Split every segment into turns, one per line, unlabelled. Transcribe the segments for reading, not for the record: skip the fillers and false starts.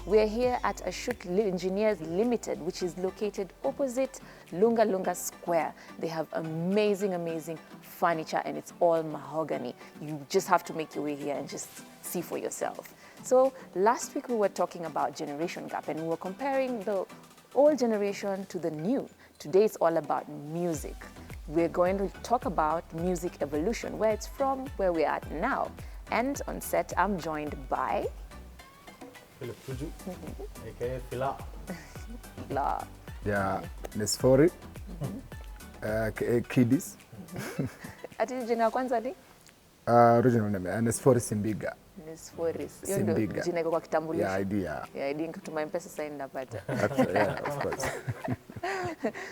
We're here at Ashut Engineers Limited, which is located opposite Lunga Lunga Square. They have amazing, amazing furniture, and it's all mahogany. You just have to make your way here and just see for yourself. So last week we were talking about generation gap, and we were comparing the old generation to the new. Today it's all about music. We're going to talk about music evolution, where it's from, where we're at now. And on set, I'm joined by
Philip Tuju, aka Fila.
La.
Yeah, Nesfori, aka Kidis.
Ati jina kwanza ni?
Original name, Nesfori Simbiga.
Nesfori.
Simbiga.
Jina iko kwa kitambulisho.
Yeah, idea.
Yeah, ID nikituma M-Pesa sasa ndapata.
Yeah, of course.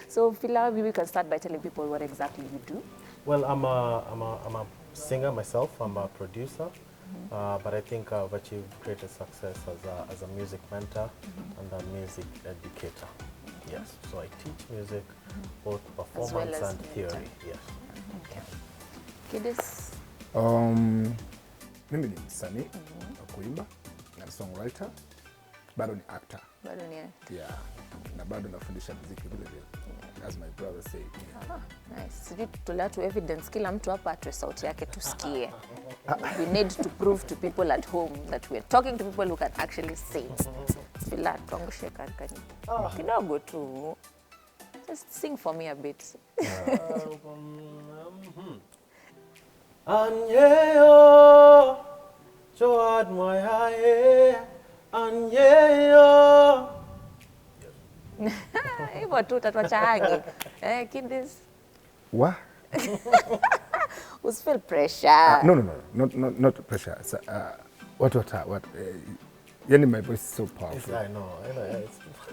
So Fila, maybe we can start by telling people what exactly you do.
Well, I'm a singer myself. I'm a producer, but I think I've achieved greater success as a music mentor and a music educator. Yes, so I teach music, both performance
well as
and theory. Yes.
Okay. Kidis.
Mimi ni msanii wa kuimba na songwriter, bado ni actor.
Bado ni.
Yeah, na bado nafundisha muziki vile vile. As my brother said.
Yeah. Nice. Sijui tutolea tu evidence, kila mtu hapa atoe sauti yake tusikie. We need to prove to people at home that we're talking to people who can actually sing. Fila, tuangushe kankani. Kidogo tu. Just sing for me a bit.
Anyeyo, joad moyaye, anyeyo.
Hivyo tu utatuacha hangi. Kidis.
What?
Usifeel pressure.
No, not pressure. So, what? Yani my voice is so powerful.
I know.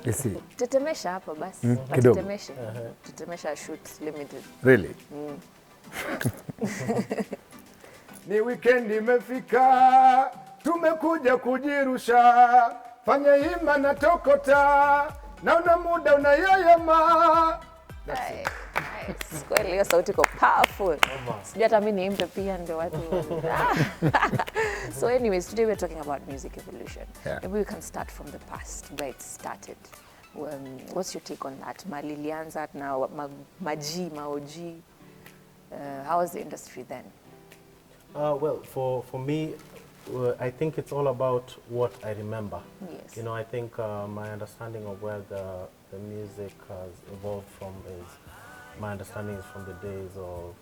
You see?
Tetemesha hapa basi.
Kidogo.
Tetemesha. Tetemesha Shoot Limited.
Really? Ni weekend imefika, tumekuja kujirusha, fanya hima na tokota, naona muda unayoyoma.
Nice. Kweli hiyo sauti iko powerful. Sijui hata mimi niimbe pia ndio watu. So anyways, today we're talking about music evolution.
Yeah.
Maybe we can start from the past, where it started. What's your take on that? Mali ilianza na maoji. How was the industry then?
Well, for me, I think it's all about what I remember.
Yes.
You know, I think my understanding of where the music has evolved from is, my understanding is from the days of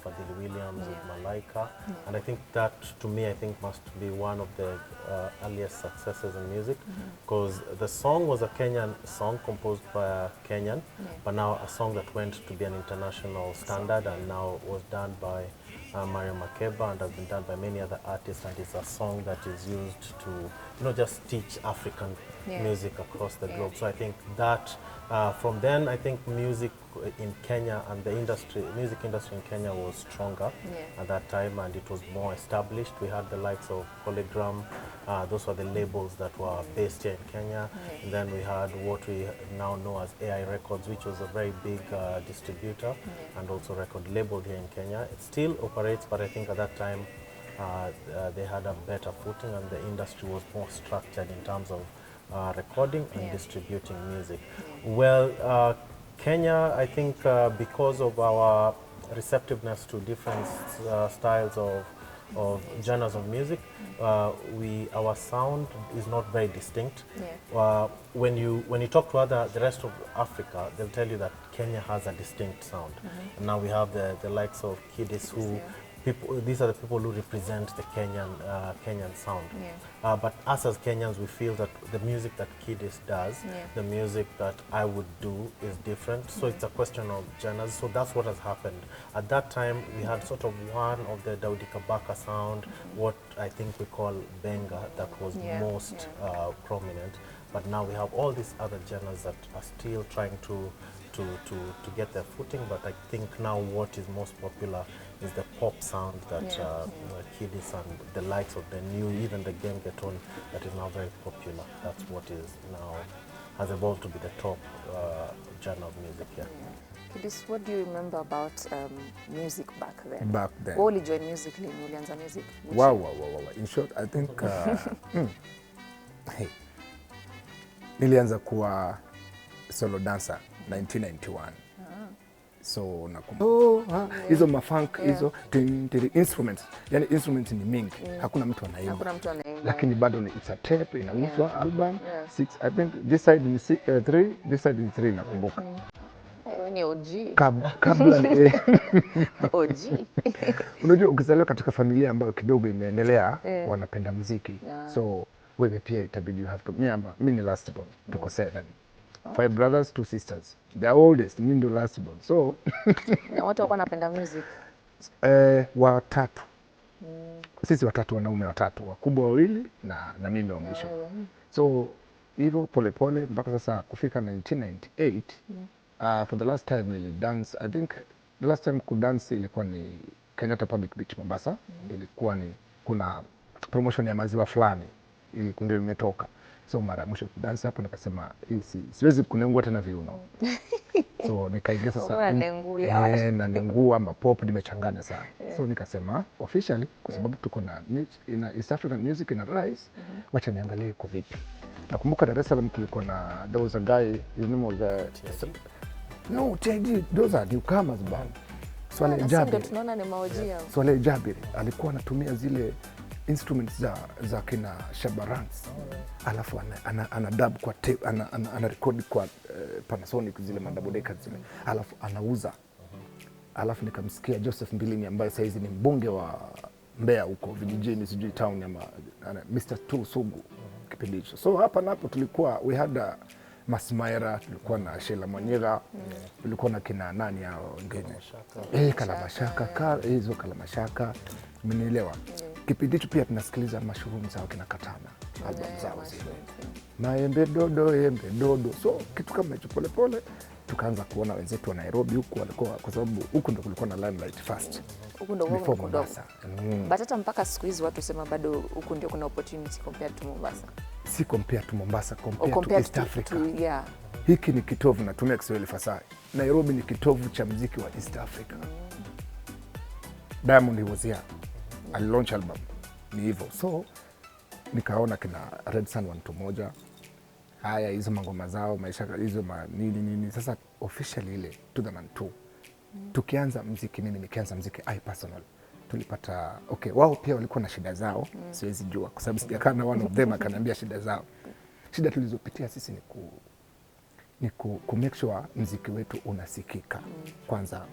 Fadili Williams, with Malaika. And I think that, to me, I think must be one of the earliest successes in music, because the song was a Kenyan song composed by a Kenyan, but now a song that went to be an international standard and now was done by Mario Makeba and has been done by many other artists, and it's a song that is used to, you know, just teach African music across the globe. So I think that from then, I think music in Kenya and the music industry in Kenya was stronger at that time, and it was more established. We had the likes of Polygram, those were the labels that were based here in Kenya. And then we had what we now know as AI Records, which was a very big distributor and also record label here in Kenya. It still operates, but I think at that time they had a better footing, and the industry was more structured in terms of recording and distributing music. Well, Kenya, I think because of our receptiveness to different styles of genres of music, our sound is not very distinct. When you talk to the rest of Africa, they'll tell you that Kenya has a distinct sound. And now we have the likes of Kidis, who these are the people who represent the Kenyan sound. But us as Kenyans, we feel that the music that Kidis does, the music that I would do is different. So it's a question of genres. So that's what has happened. At that time, we had sort of one of the Daudi Kabaka sound, what I think we call Benga, that was most prominent. But now we have all these other genres that are still trying to get their footing. But I think now what is most popular is the pop sound that Kidis and the likes of the new, even the Gengetone, that is now very popular. That's what is now has evolved to be the top genre of music here.
Kidis, what do you remember about music back then?
Back then.
What you join music, ulianza music?
Wow. In short, I think Nilianza kuwa solo dancer 1991. So nakumbuka hizo mafunk hizo instruments, yani instruments ni mingi, hakuna mtu anaimba, lakini bado it's a tape inauzwa album 6, I think this side ni 3, this side ni 3 nakumbuka.
Ni OG.
Kabla ni
OG.
Unajua ukizaliwa katika familia ambayo kidogo imeendelea wanapenda muziki, so wewe pia itabidi you have to. Mimi ni last born, tuko 7. 5 brothers, 2 sisters. The oldest, mimi ndio last born. So
na watu wako wanapenda music.
Watatu. Sisi watatu, wanaume watatu, wakubwa wawili na mimi wa mwisho. So hivyo pole pole mpaka sasa kufika 1998. For the last time we dance, I think the last time ku dance ilikuwa ni Kenyatta Public Beach Mombasa. Ilikuwa ni kuna promotion ya maziwa fulani ndio imetoka. So mara mwisho dance hapo nikasema siwezi kunengua tena viuno. So nikaingia sasa na nengua mapop nimechanganya sana. So nikasema officially kwa sababu tuko na East African music in rise, wacha niangalie iko vipi. Nakumbuka Dar es Salaam kulikuwa na there was a guy, you know, no, TID, those are newcomers bana. Swale Jabir.
Tunaona ni maojia.
Swale Jabir alikuwa anatumia zile instruments za kina Shabarans. Alafu ana dub kwa tape, ana record kwa Panasonic zile madabodeka zile. Alafu anauza. Alafu nikamsikia Joseph Mbilini ambaye saizi ni mbunge wa Mbeya huko vijijini, sijui town ya Mr. Tu Sugu kipindi hicho. So hapa napo tulikuwa we had Masmaira, tulikuwa na Sheila Mwanyira, tulikuwa na kina nani hao wengine. Kalamashaka, hizo Kalamashaka, umenielewa. Kipindi hicho pia tunasikiliza mashuhuri zao kina Katana, album zao zile. Maembe dodo. So kitu kama hicho pole pole tukaanza kuona wenzetu wa Nairobi huku walikuwa, kwa sababu huku ndo kulikuwa na limelight first.
Huku ndo huko Mombasa. But hata mpaka siku hizi watu sema bado huku ndio kuna opportunity compared to Mombasa.
Si compared to Mombasa, compared to East Africa.
Yeah.
Hiki ni kitovu, natumia Kiswahili fasaha. Nairobi ni kitovu cha muziki wa East Africa. Diamond he was here. I launch album. Ni hivyo. So nikaona kina Red Sun One moja. Haya hizo mangoma zao, maisha hizo nini. Sasa officially ile 2002. Tukianza muziki, mimi nikianza muziki personal. Tulipata wao pia walikuwa na shida zao, siwezi jua kwa sababu sijakaa na one of them akaniambia shida zao. Shida tulizopitia sisi ni ku make sure muziki wetu unasikika. Kwanza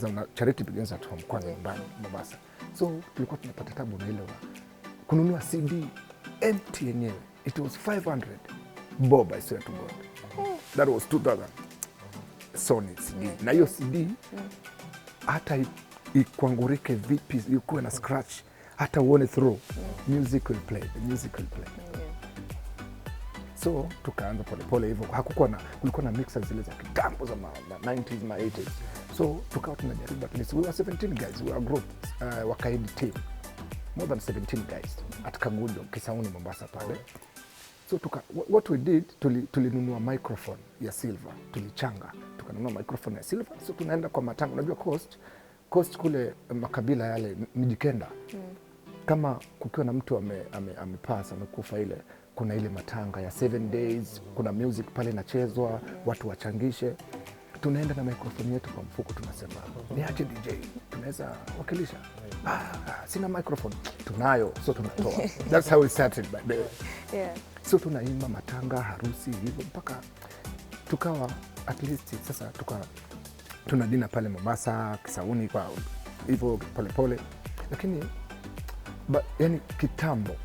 una charity begins at home, kwanza nyumbani Mombasa. So tulikuwa tunapata tabu na ile kununua CD empty yenyewe. It was 500 bob, I swear to God. That was 2000 Sony CD. Na hiyo CD hata ikuangurike vipi, ikuwe na scratch, hata uone through, music will play. So tukaanza pole hivyo. Kulikuwa na mixers zile za kitambo za 90s ma 80s. So tukawa tunajaribu, at we were 17 guys, we were a group, wakaidi team more than 17 guys at Kagundo Kisauni Mombasa pale. So what we did, tulinunua microphone ya silver, tulichanga, tukanunua microphone ya silver. So tunaenda kwa matanga, unajua coast kule makabila yale Mijikenda. Kama kukiwa na mtu amepasa amekufa ile, kuna ile matanga ya 7 days, kuna music pale inachezwa, watu wachangishe. Tunaenda na microphone yetu kwa mfuko, tunasema niache DJ, tunaweza wakilisha. Sina microphone, tunayo, so tunatoa. That's how we started by the way.
Yeah.
So tunaimba matanga, harusi hivyo mpaka tukawa at least sasa tunadina pale Mombasa, Kisauni kwa hivyo pole. Lakini yani kitambo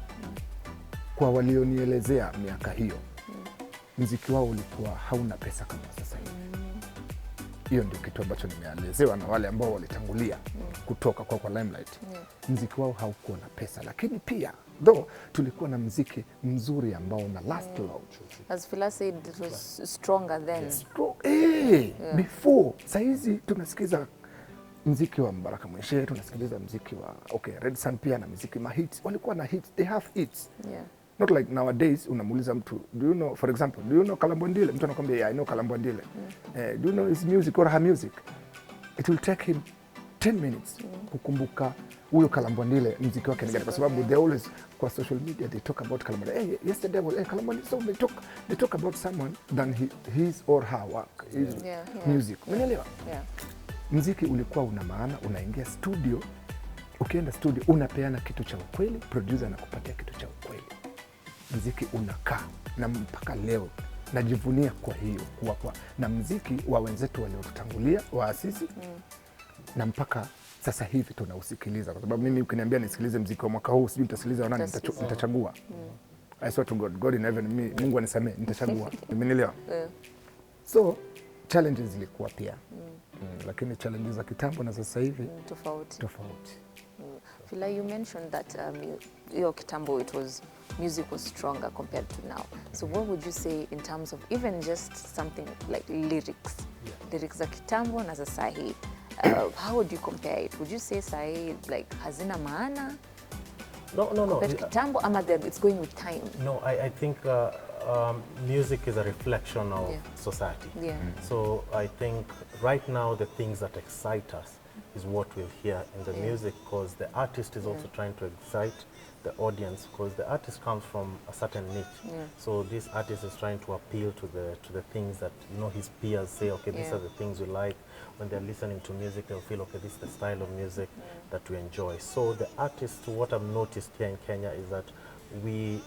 kwa walionielezea miaka hiyo, muziki wao ulikuwa hauna pesa kama sasa hivi. Hiyo ndio kitu ambacho nimeelezewa na wale ambao walitangulia kutoka kwa limelight. Muziki wao haukuwa na pesa, lakini pia though tulikuwa na muziki mzuri ambao na last long.
As Fila said, it was stronger then. Before. Saizi tunasikiza muziki wa Mbaraka Mweshe, tunasikiliza muziki wa Red Sun pia na muziki hits. Walikuwa na hits, they have hits. Yeah.
Not like nowadays unamuuliza mtu, do you know, for example, do you know Kalambwandile? Mtu anakuambia, yeah, I know Kalambwandile. Do you know his music or her music? It will take him 10 minutes kukumbuka huyo Kalambondile mziki wake ni gani, kwa sababu they always kwa social media they talk about Kalambondile. Hey, yesterday was Kalambondile, so they talk about someone than his or her work, his music. Umeelewa? Mziki ulikuwa una maana, unaingia studio, ukienda studio unapeana kitu cha ukweli, producer anakupatia kitu cha ukweli. Mziki unakaa, na mpaka leo najivunia kwa hiyo kuwa na mziki wa wenzetu waliotutangulia waasisi na mpaka sasa hivi tunausikiliza, kwa sababu mimi ukiniambia nisikilize mziki wa mwaka huu sijui nitasikiliza wa nani, nitachagua. I swear to God in heaven, Mungu anisamee, nitachagua. Umenielewa? So challenges zilikuwa pia lakini challenges za kitambo na sasa hivi tofauti.
Fila, you mentioned that your kitambo music was stronger compared to now. So what would you say in terms of even just something like lyrics? Lyrics za kitambo na za sahi. How would you compare it? Would you say sahi like hazina maana?
No.
Compared to kitambo, ama it's going with time?
No, I think music is a reflection of society. So I think right now the things that excite us is what we'll hear in the music, because the artist is also trying to excite the audience, because the artist comes from a certain niche. So this artist is trying to appeal to the things that, you know, his peers say, okay, these are the things we like. When they're listening to music, they'll feel, okay, this is the style of music that we enjoy. So the artists, what I've noticed here in Kenya is that we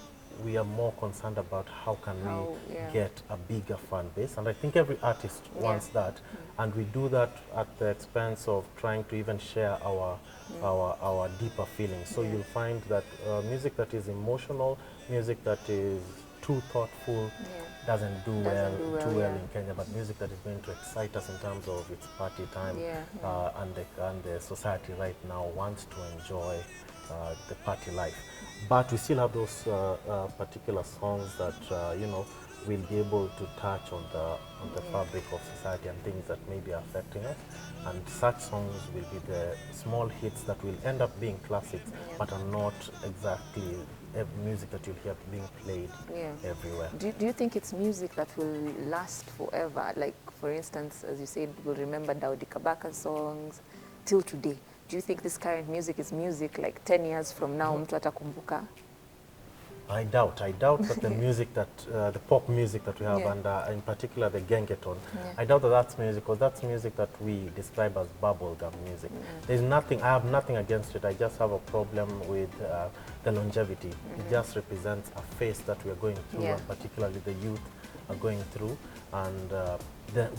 are more concerned about how can we get a bigger fan base, and I think every artist wants that, and we do that at the expense of trying to even share our deeper feelings. So you'll find that music that is emotional, music that is too thoughtful, doesn't do too well in Kenya, but music that is going to excite us in terms of its party time, and the society right now wants to enjoy the party life. But we still have those particular songs that you know, will be able to touch on the fabric of society and things that may be affecting us. And such songs will be the small hits that will end up being classics, but are not exactly music that you'll hear being played everywhere.
Do you think it's music that will last forever? Like, for instance, as you said, we'll remember Daudi Kabaka songs till today. Do you think this current music is music like 10 years from now, mtu atakumbuka?
I doubt that the music that, the pop music that we have, and in particular the Gengetone, I doubt that that's music, because that's music that we describe as bubblegum music. There's nothing, I have nothing against it, I just have a problem with the longevity. It just represents a phase that we are going through, and particularly the youth are going through, and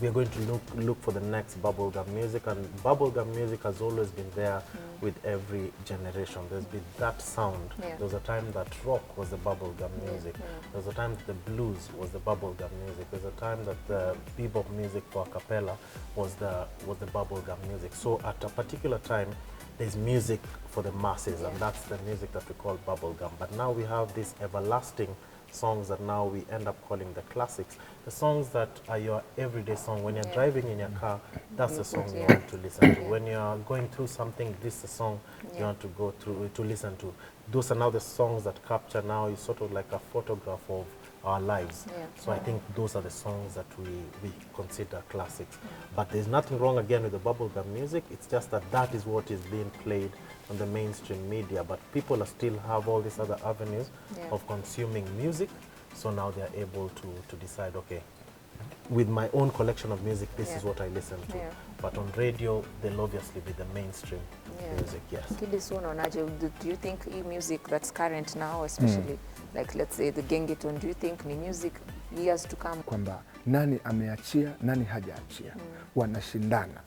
we are going to look for the next bubblegum music, and bubblegum music has always been there with every generation. There's been that sound. There was a time that rock was the bubblegum music. There was a time that the blues was the bubblegum music. There's a time that the bebop music for a cappella was the bubblegum music. So at a particular time, there's music for the masses, and that's the music that we call bubblegum. But now we have these everlasting songs that now we end up calling the classics. The songs that are your everyday song. When you're driving in your car, that's the song you want to listen to. When you're going through something, this is the song you want to go through, to listen to. Those are now the songs that capture now is sort of like a photograph of our lives. So I think those are the songs that we consider classics. But there's nothing wrong again with the bubblegum music. It's just that that is what is being played on the mainstream media, but people are still have all these other avenues of consuming music. So now they are able to decide, okay, with my own collection of music, this is what I listen to. But on radio, they'll obviously be the mainstream music,
Do you think music that's current now, especially like let's say the Gengetone, do you think ni music years to come?
Kwamba nani ameachia, nani hajaachia, wanashindana.